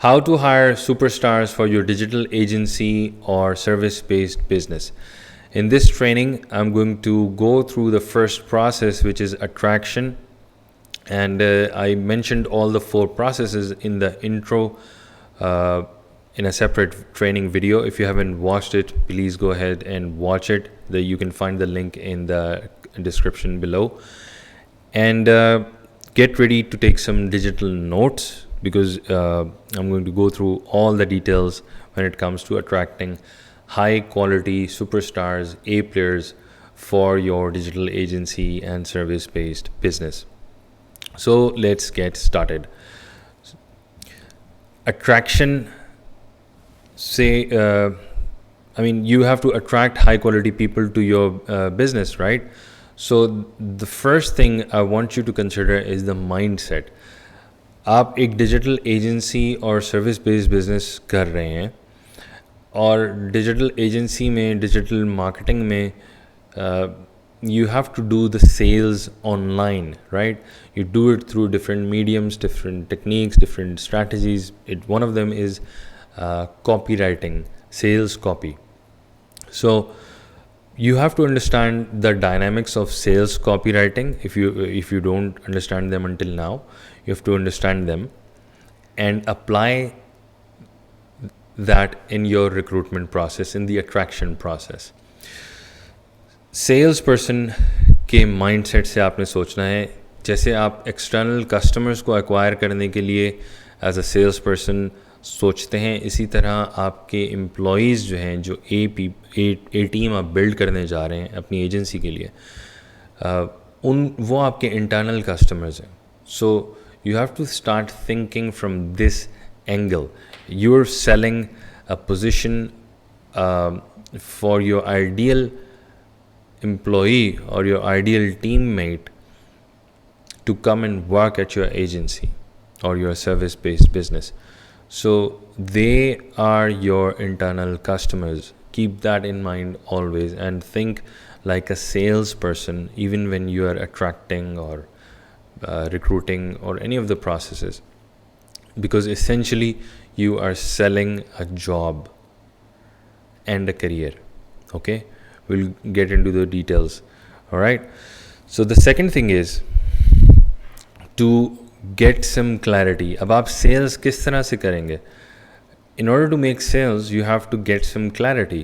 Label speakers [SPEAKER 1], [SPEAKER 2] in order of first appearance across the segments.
[SPEAKER 1] How to hire superstars for your digital agency or service-based business. In this training, I'm going to go through the first process, which is attraction. And I mentioned all the 4 processes in the intro in a separate training video. If you haven't watched it, please go ahead and watch it. You can find the link in the description below. And get ready to take some digital notes, because I'm going to go through all the details when it comes to attracting high quality superstars, A players for your digital agency and service based business. So let's get started. Attraction, you have to attract high quality people to your business, right? So the first thing I want you to consider is the mindset. आप एक digital agency और service based business कर रहे हैं, और digital agency में, digital marketing में you have to do the sales online, right? You do it through different mediums, different techniques, different strategies. One of them is copywriting, sales copy. So you have to understand the dynamics of sales copywriting. If you don't understand them until now, you have to understand them and apply that in your recruitment process, in the attraction process. Sales person के mindset से आपने सोचना है, जैसे आप external customers को acquire करने के लिए एज अ सेल्स पर्सन सोचते हैं, इसी तरह आपके एम्प्लॉयज़ जो हैं, जो ए टीम आप बिल्ड करने जा रहे हैं अपनी एजेंसी के लिए, वो आपके इंटरनल कस्टमर्स हैं. सो you have to start thinking from this angle. You're selling a position for your ideal employee or your ideal teammate to come and work at your agency or your service-based business. So they are your internal customers. Keep that in mind always, and think like a salesperson even when you are attracting or recruiting or any of the processes, because essentially you are selling a job and a career. Okay, we'll get into the details. All right, so the second thing is to get some clarity. अब आप sales किस तरह से करेंगे? In order to make sales, you have to get some clarity,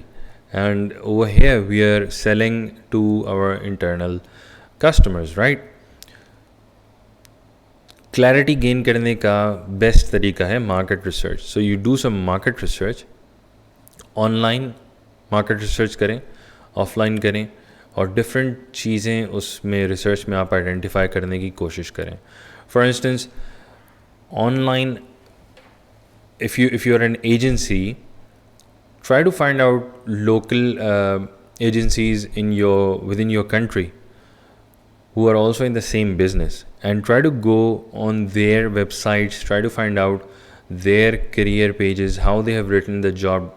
[SPEAKER 1] and over here we are selling to our internal customers, right? Clarity gain करने का best तरीका है market research. So you do some market research, online market research करें, offline करें, और different चीज़ें उसमें research में आप आइडेंटिफाई करने की कोशिश करें. For instance, online, if you are an agency, try to find out local agencies within your country who are also in the same business, and try to go on their websites, try to find out their career pages, how they have written the job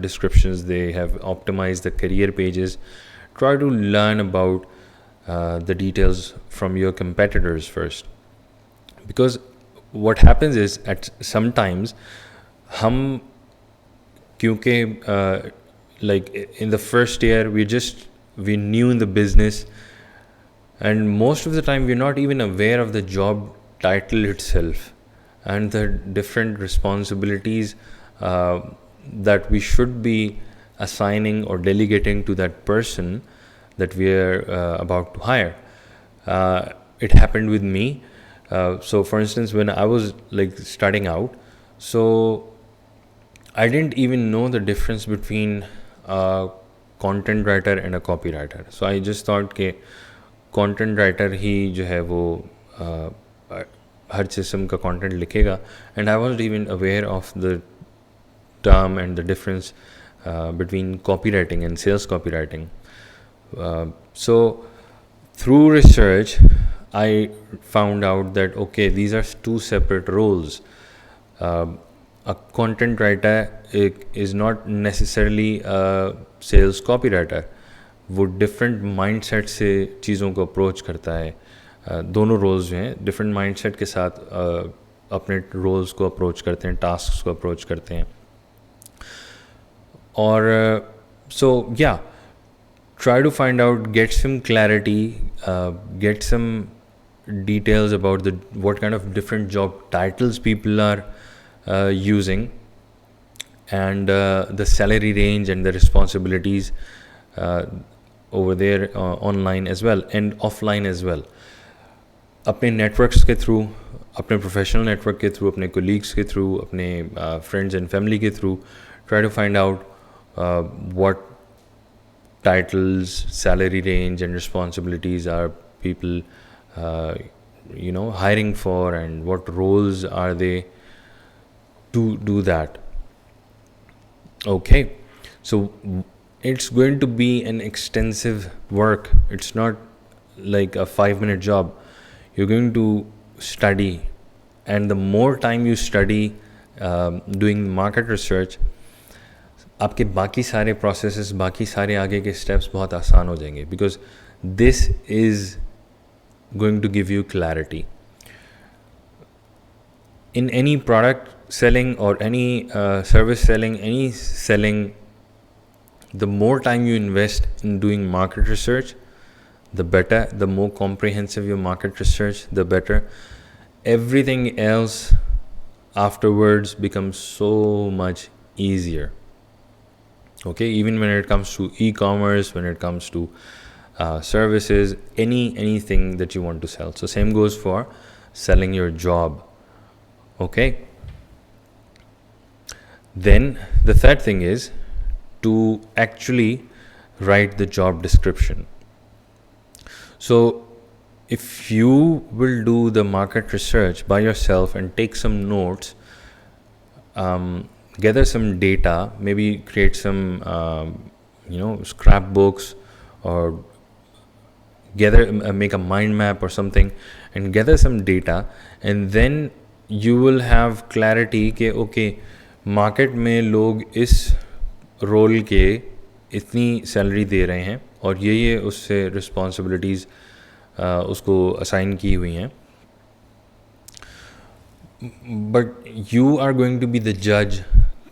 [SPEAKER 1] descriptions, they have optimized the career pages. Try to learn about the details from your competitors first, because what happens is at sometimes हम, क्योंकि like in the first year we new in the business, and most of the time we're not even aware of the job title itself and the different responsibilities that we should be assigning or delegating to that person that we are about to hire. It happened with me. So for instance, when I was like starting out, so I didn't even know the difference between a content writer and a copywriter. So I just thought कि content writer ही जो है वो हर किस्म का content लिखेगा, and I wasn't even aware of the term and the difference between copywriting and sales copywriting. So through research, I found out that okay, these are 2 separate roles. A content writer is not necessarily a sales copywriter. वो different mindset से चीज़ों को approach करता है. दोनों roles जो हैं different mindset के साथ अपने रोल्स को अप्रोच करते हैं, टास्क को अप्रोच करते हैं. और सो या try to find out, get some clarity, get some details about what kind of different job titles people are using, and the salary range and the responsibilities over there online as well and offline as well. अपने networks के through, अपने professional network के through, अपने colleagues के through, अपने friends and family के through try to find out what titles, salary range and responsibilities are people hiring for, and what roles are they to do that. Okay, so it's going to be an extensive work. It's not like a 5-minute job. You're going to study, and the more time you study doing market research, आपके बाकी सारे processes, बाकी सारे आगे के steps बहुत आसान हो जाएंगे, because this is going to give you clarity in any product selling or any service selling, any selling. The more time you invest in doing market research, the better. The more comprehensive your market research, the better. Everything else afterwards becomes so much easier. Okay, even when it comes to e-commerce, when it comes to services, anything that you want to sell. So same goes for selling your job. Okay, then the third thing is to actually write the job description. So if you will do the market research by yourself and take some notes, gather some data, maybe create some scrapbooks, or make a mind map or something, and gather some data, and then you will have clarity कि okay, market में लोग इस role के इतनी salary दे रहे हैं और ये उससे रिस्पॉन्सिबिलिटीज़ उसको असाइन की हुई हैं. But you are going to be the जज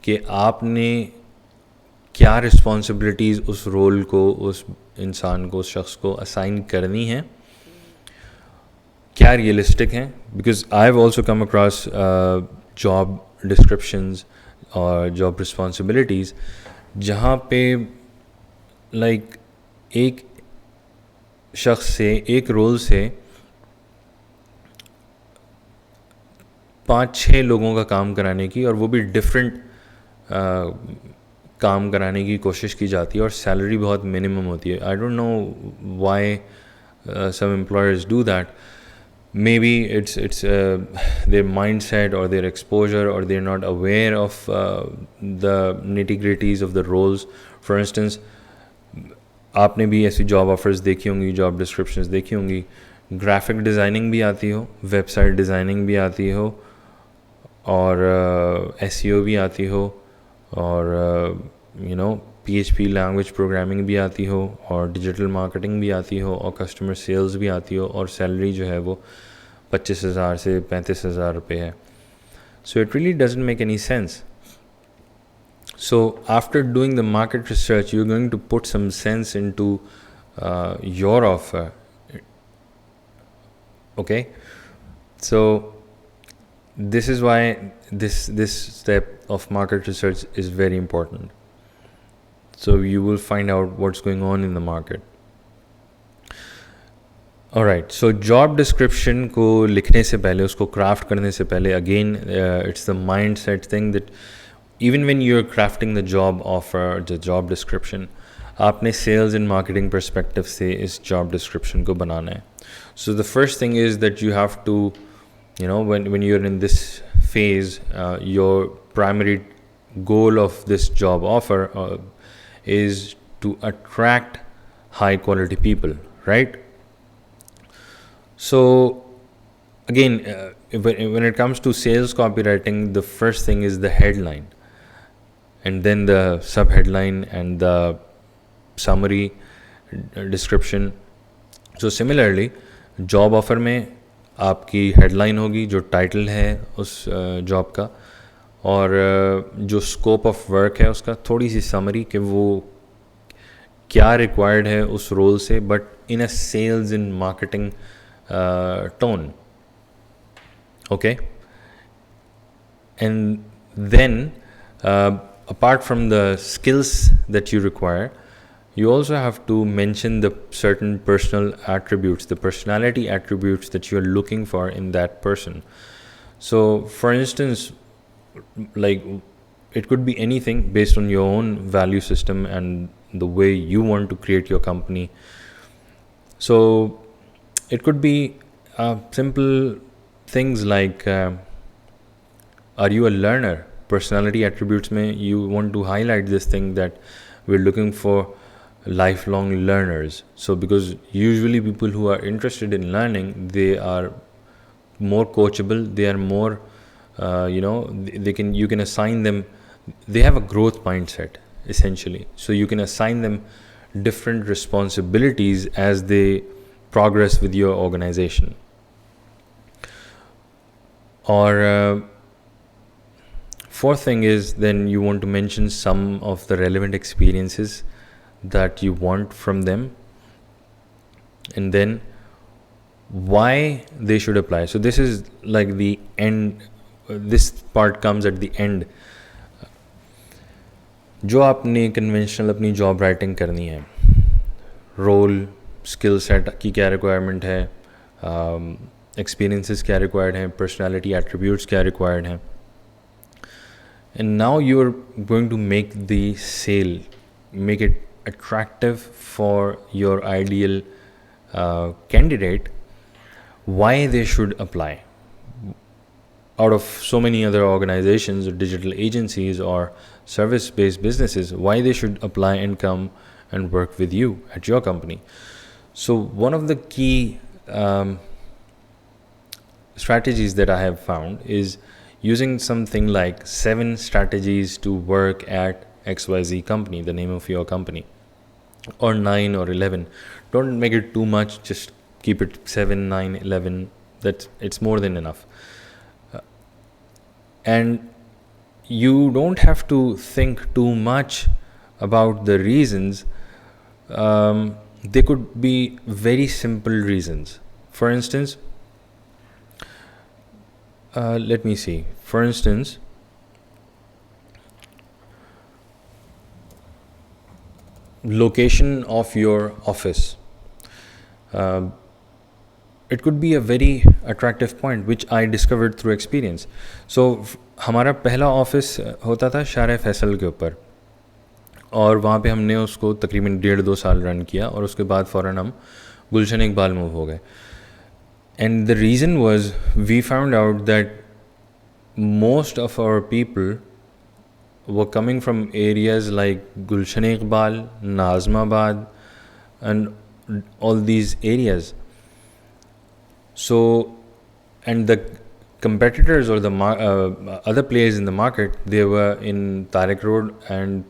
[SPEAKER 1] कि आपने क्या रिस्पॉन्सिबिलिटीज़ उस रोल को, उस इंसान को, उस शख्स को असाइन करनी है, क्या रियलिस्टिक हैं. Because I have also come across job descriptions और जॉब रिस्पॉन्सिबिलिटीज़ जहाँ पे एक शख्स से, एक रोल से 5-6 लोगों का काम कराने की, और वो भी डिफरेंट काम कराने की कोशिश की जाती है, और सैलरी बहुत मिनिमम होती है. I don't know why some employers do that. Maybe it's their mindset or their exposure, or they're not aware of the nitty-gritties of the roles. For instance, आपने भी ऐसी जॉब ऑफर्स देखी होंगी, job descriptions देखी होंगी, graphic designing भी आती हो, वेबसाइट डिज़ाइनिंग भी आती हो, और SEO भी आती हो, और PHP लैंग्वेज प्रोग्रामिंग भी आती हो, और डिजिटल मार्केटिंग भी आती हो, और कस्टमर सेल्स भी आती हो, और सैलरी जो है वो 25,000 से 35,000 रुपये है. So it really doesn't make any sense. So after doing the market research, you're going to put some sense into your offer. Okay, so this is why this step of market research is very important. So you will find out what's going on in the market. Alright, so job description को लिखने से पहले, उसको craft करने से पहले, again it's the mindset thing that even when you're crafting the job offer, the job description, आपने sales and marketing perspective से इस job description को बनाना है. So the first thing is that you have to, when you're in this phase, your primary goal of this job offer is to attract high quality people, right? So again, when it comes to sales copywriting, the first thing is the headline, and then the sub-headline and the summary description. So similarly, job offer में आपकी headline होगी, जो title है उस job का, और जो scope of work है उसका, थोड़ी सी समरी कि वो क्या रिक्वायर्ड है उस रोल से, but in a sales in marketing tone. Okay. And then, apart from the skills that you require, you also have to mention the certain personal attributes, the personality attributes that you're looking for in that person. So, for instance, like, it could be anything based on your own value system and the way you want to create your company. So, it could be simple things like, are you a learner? Personality attributes में you want to highlight this thing that we're looking for lifelong learners. So because usually people who are interested in learning, they are more coachable, they are more you can assign them, they have a growth mindset essentially, so you can assign them different responsibilities as they progress with your organization. Or fourth thing is, then you want to mention some of the relevant experiences that you want from them, and then why they should apply. So this is like the end, this part comes at the end. जो आपने conventional अपनी job writing करनी है, role, skill set की क्या requirement है, experiences क्या required हैं, पर्सनालिटी एट्रीब्यूट्स क्या रिक्वायर्ड हैं, and now you're going to make the sale, make it attractive for your ideal candidate, why they should apply. Out of so many other organizations or digital agencies or service-based businesses, why they should apply and come and work with you at your company. So one of the key strategies that I have found is using something like 7 strategies to work at XYZ company, the name of your company, or 9 or 11. Don't make it too much, just keep it 7, 9, 11. It's more than enough. And you don't have to think too much about the reasons. They could be very simple reasons. For instance, let me see. For instance, location of your office. It could be a very attractive point, which I discovered through experience. So हमारा पहला office होता था शारे फैसल के ऊपर, और वहाँ पे हमने उसको तकरीबन 1.5-2 साल रन किया, और उसके बाद फ़ौरन हम गुलशन इकबाल मूव हो गए. And the reason was, we found out that most of our people were coming from areas like Gulshan Iqbal, Nazmabad, and all these areas. So, and the competitors or the other players in the market, they were in Tariq Road and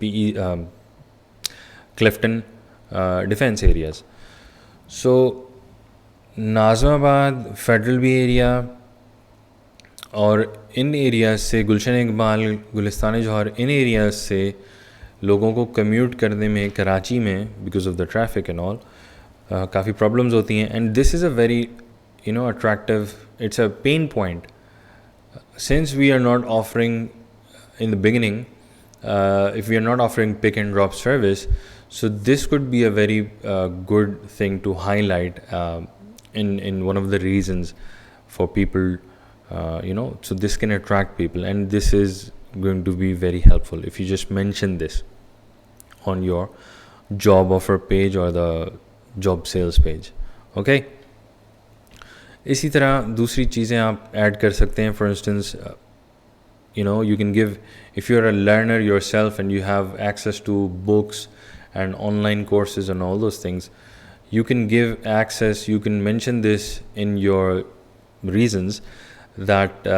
[SPEAKER 1] Clifton defense areas. So Nazimabad, federal B area और इन areas से, गुलशन इकबाल, गुलिस्तान जौहर, इन areas से लोगों को commute करने में कराची में because of the traffic and all काफ़ी प्रॉब्लम्स होती हैं. And this is a very attractive, it's a pain point. Since we are not offering in the beginning, if we are not offering pick and drop service, so this could be a very good thing to highlight in one of the reasons for people, so this can attract people, and this is going to be very helpful if you just mention this on your job offer page or the job sales page. Okay. इसी तरह दूसरी चीज़ें आप add कर सकते हैं. For instance, you can give, if you're a learner yourself and you have access to books and online courses and all those things, you can give access, you can mention this in your reasons that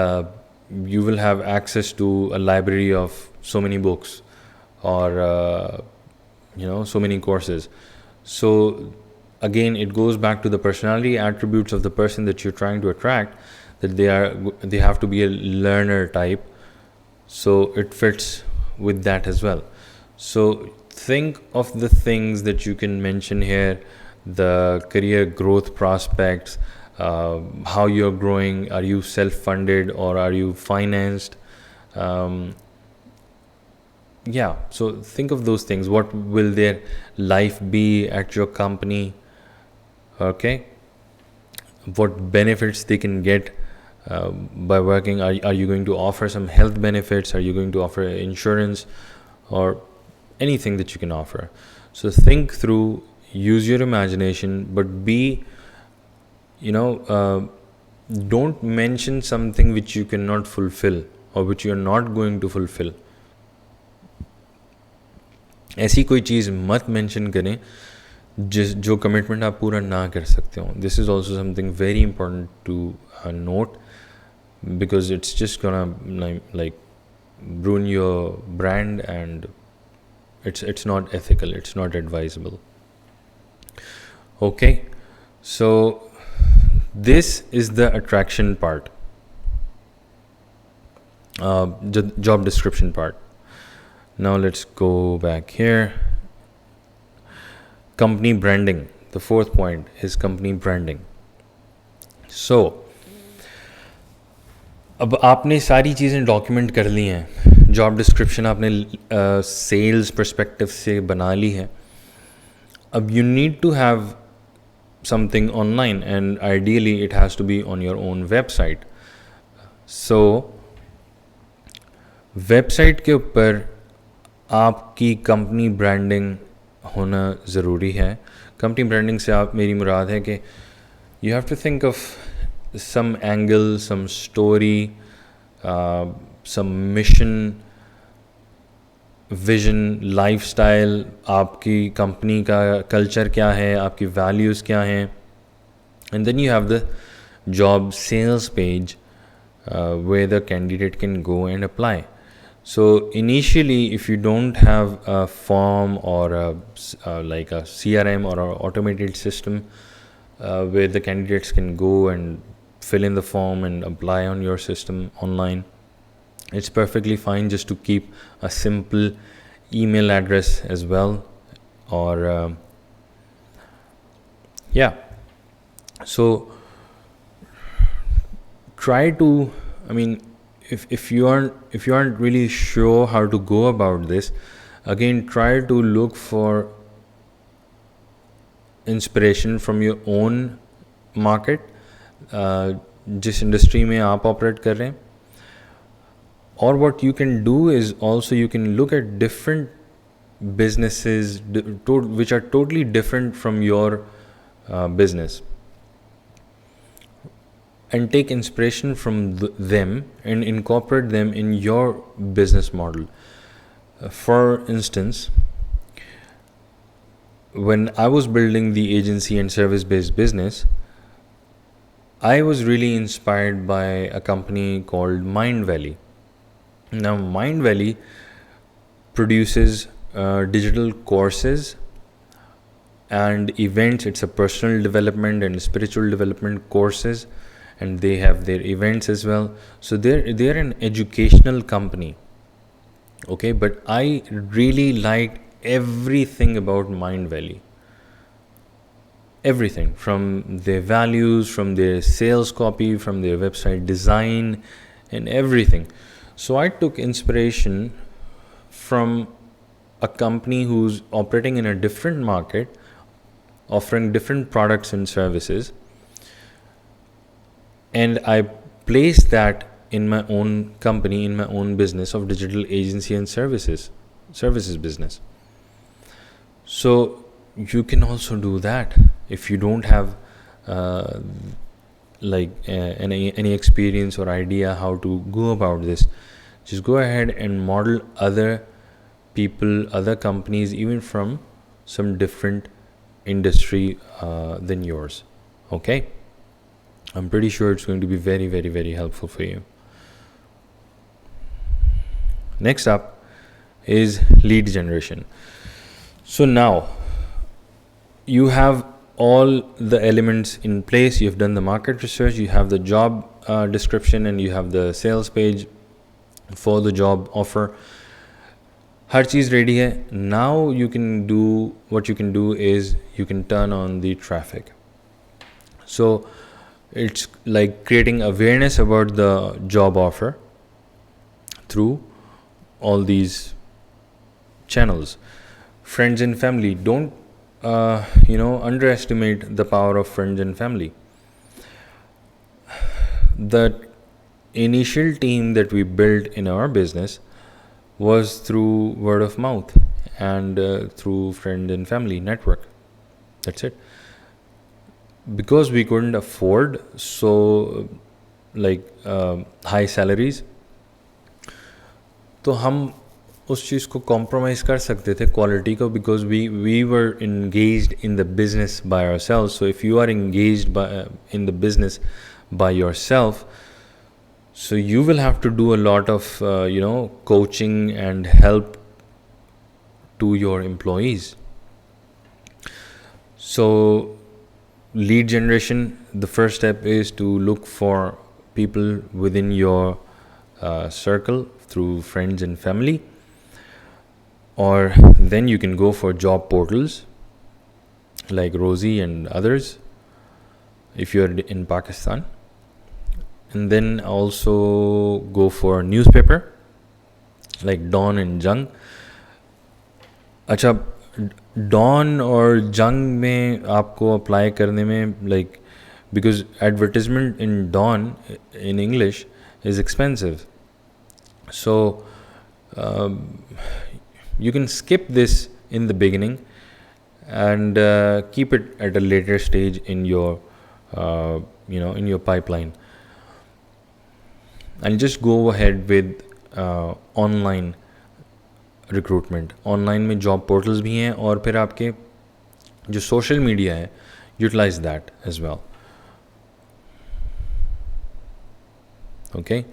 [SPEAKER 1] you will have access to a library of so many books or so many courses. So again, it goes back to the personality attributes of the person that you're trying to attract, that they have to be a learner type, so it fits with that as well. So think of the things that you can mention here: the career growth prospects, how you're growing, are you self-funded or are you financed? Yeah, so think of those things. What will their life be at your company? Okay, what benefits they can get by working. Are you going to offer some health benefits? Are you going to offer insurance or anything that you can offer? So think through, use your imagination, but don't mention something which you cannot fulfill or which you are not going to fulfill. ऐसी कोई चीज़ मत mention करें जो commitment आप पूरा ना कर सकते हो. This is also something very important to note, because it's just gonna like ruin your brand, and it's not ethical, it's not advisable. Okay, so this is the attraction part, the job description part. Now let's go back here. Company branding. The fourth point is company branding. So अब आपने सारी चीज़ें document कर ली हैं, job description आपने sales perspective से बना ली है. अब you need to have something online, and ideally it has to be on your own website. So website के ऊपर आपकी कंपनी ब्रांडिंग होना ज़रूरी है. कंपनी ब्रांडिंग से आप मेरी मुराद है कि you have to think of some angle, some story, some mission, vision, lifestyle, आपकी कंपनी का कल्चर क्या है, आपकी वैल्यूज़ क्या हैं. And then you have the job sales page where the candidate can go and apply. So initially, if you don't have a form or like a CRM or an automated system where the candidates can go and fill in the form and apply on your system online, it's perfectly fine just to keep a simple email address as well. Or yeah, so try to, I mean, if you aren't really sure how to go about this, again, try to look for inspiration from your own market, जिस industry में आप operate कर रहे हैं. और what you can do is also you can look at different businesses which are totally different from your business, and take inspiration from them and incorporate them in your business model. For instance, when I was building the agency and service-based business, I was really inspired by a company called Mind Valley. Now, Mind Valley produces digital courses and events. It's a personal development and spiritual development courses, and they have their events as well. So they're an educational company. Okay, but I really liked everything about Mind Valley. Everything from their values, from their sales copy, from their website design, and everything. So I took inspiration from a company who's operating in a different market, offering different products and services, and I placed that in my own company, in my own business of digital agency and services business. So you can also do that if you don't have any experience or idea how to go about this. Just go ahead and model other people, other companies, even from some different industry than yours. Okay, I'm pretty sure it's going to be very, very, very helpful for you. Next up is lead generation. So now you have all the elements in place. You've done the market research, you have the job description, and you have the sales page for the job offer. Her cheese ready है. Now you can do what you can do is you can turn on the traffic. So it's like creating awareness about the job offer through all these channels. Friends and family, don't underestimate the power of friends and family. The initial team that we built in our business was through word of mouth and through friend and family network. That's it. Because we couldn't afford high salaries, तो हम उस चीज़ को compromise कर सकते थे quality को, because we were engaged in the business by ourselves. So if you are engaged in the business by yourself, so you will have to do a lot of coaching and help to your employees. So lead generation, the first step is to look for people within your circle through friends and family, or then you can go for job portals like Rosie and others if you're in Pakistan, and then also go for newspaper like Dawn and Jung. अच्छा, don और जंग में आपको apply करने में because advertisement in Dawn in English is expensive, so you can skip this in the beginning and keep it at a later stage in your in your pipeline, and just go ahead with online recruitment. Online में job portals भी हैं, और फिर आपके जो social media है, utilise that as well. Okay,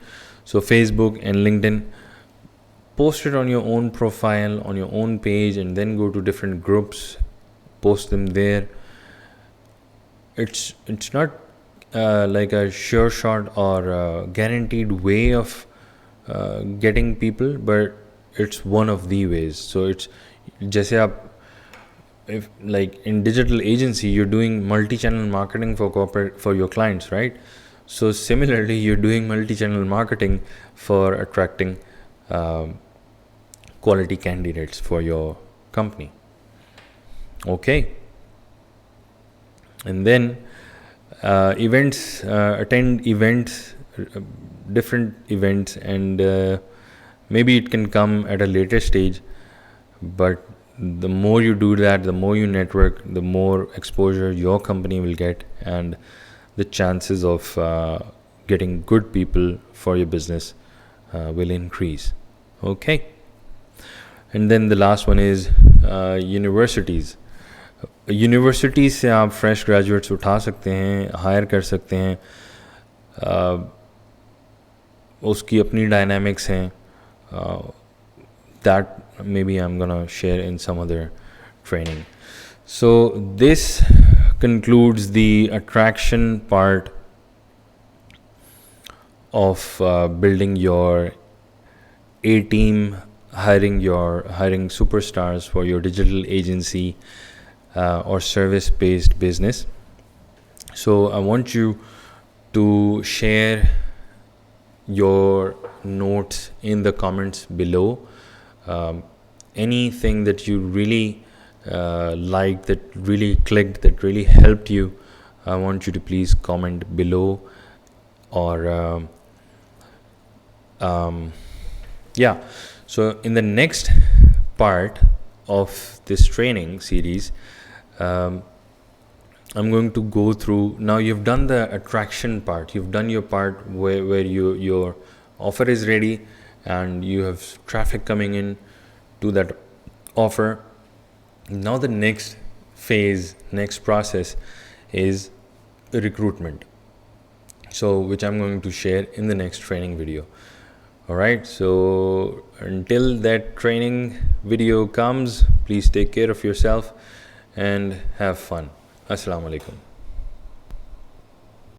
[SPEAKER 1] so Facebook and LinkedIn, post it on your own profile, on your own page, and then go to different groups, post them there. It's not like a sure shot or a guaranteed way of getting people, but it's one of the ways. So it's जैसे आप if like in digital agency you're doing multi-channel marketing for your clients, right? So similarly you're doing multi-channel marketing for attracting quality candidates for your company. Okay, and then events, attend events, different events, and maybe it can come at a later stage, but the more you do that, the more you network, the more exposure your company will get, and the chances of getting good people for your business will increase. Okay, and then the last one is universities. Universities से आप fresh graduates उठा सकते हैं, higher कर सकते हैं. उसकी अपनी डायनामिक्स हैं. That maybe I'm gonna share in some other training. So this concludes the attraction part of building your A team, hiring superstars for your digital agency or service-based business. So I want you to share your notes in the comments below. Anything that you really liked, that really clicked, that really helped you, I want you to please comment below. Or so in the next part of this training series, I'm going to go through. Now you've done the attraction part, you've done your part where your offer is ready and you have traffic coming in to that offer. Now the next phase, next process is recruitment, so which I'm going to share in the next training video. Alright, so until that training video comes, please take care of yourself and have fun. अस्सलाम वालेकुम।